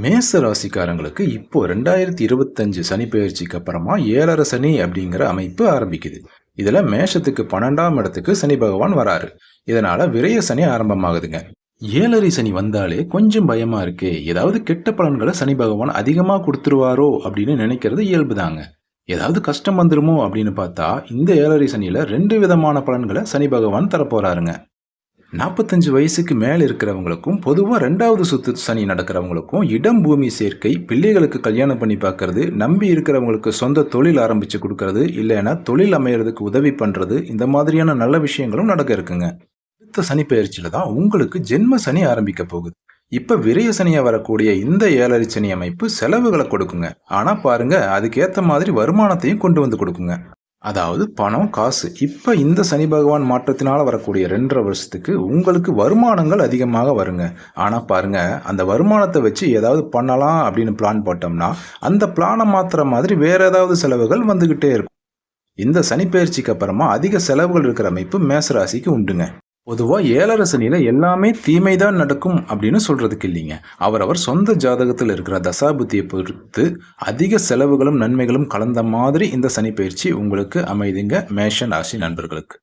மேச ராசிக்காரங்களுக்கு இப்போ 2025 சனி பெயர்ச்சிக்கு அப்புறமா 7.5 சனி அப்படிங்கிற அமைப்பு ஆரம்பிக்குது. இதுல மேஷத்துக்கு 12ஆம் இடத்துக்கு சனி பகவான் வராரு. இதனால விரய சனி ஆரம்பமாகுதுங்க. 7.5 சனி வந்தாலே கொஞ்சம் பயமா இருக்கே, ஏதாவது கெட்ட பலன்களை சனி பகவான் அதிகமா கொடுத்துருவாரோ அப்படின்னு நினைக்கிறது இயல்புதாங்க. ஏதாவது கஷ்டம் வந்துருமோ அப்படின்னு பார்த்தா இந்த 7.5 சனியில 2 விதமான பலன்களை சனி பகவான் தரப்போறாருங்க. 45 வயசுக்கு மேல இருக்கிறவங்களுக்கும், பொதுவா 2வது சுத்து சனி நடக்கிறவங்களுக்கும், இடம் பூமி சேர்க்கை, பிள்ளைகளுக்கு கல்யாணம் பண்ணி பார்க்கறது, நம்பி இருக்கிறவங்களுக்கு சொந்த தொழில் ஆரம்பிச்சு கொடுக்கறது, இல்லைன்னா தொழில் அமையறதுக்கு உதவி பண்றது, இந்த மாதிரியான நல்ல விஷயங்களும் நடக்க இருக்குங்க. அடுத்த சனி பெயர்ச்சியில தான் உங்களுக்கு ஜென்ம சனி ஆரம்பிக்க போகுது. இப்ப விரய சனியா வரக்கூடிய இந்த 7.5 சனி அமைப்பு செலவுகளை கொடுக்குங்க. ஆனா பாருங்க, அதுக்கேத்த மாதிரி வருமானத்தையும் கொண்டு வந்து கொடுக்குங்க. அதாவது பணம், காசு. இப்ப இந்த சனி பகவான் மாற்றத்தினால வரக்கூடிய 2.5 வருஷத்துக்கு உங்களுக்கு வருமானங்கள் அதிகமாக வருங்க. ஆனா பாருங்க, அந்த வருமானத்தை வச்சு ஏதாவது பண்ணலாம் அப்படின்னு பிளான் போட்டோம்னா, அந்த பிளானை மாத்துற மாதிரி வேற ஏதாவது செலவுகள் வந்துகிட்டே இருக்கும். இந்த சனி பெயர்ச்சிக்கு அப்புறமா அதிக செலவுகள் இருக்கிற அமைப்பு மேச ராசிக்கு உண்டுங்க. பொதுவா 7.5 சனியில எல்லாமே தீமைதான் நடக்கும் அப்படின்னு சொல்றதுக்கு இல்லைங்க. அவரவர் சொந்த ஜாதகத்தில் இருக்கிற தசாபுத்தியை பொறுத்து அதிக செலவுகளும் நன்மைகளும் கலந்த மாதிரி இந்த சனி பயிற்சி உங்களுக்கு அமைதுங்க மேஷ ராசி நண்பர்களுக்கு.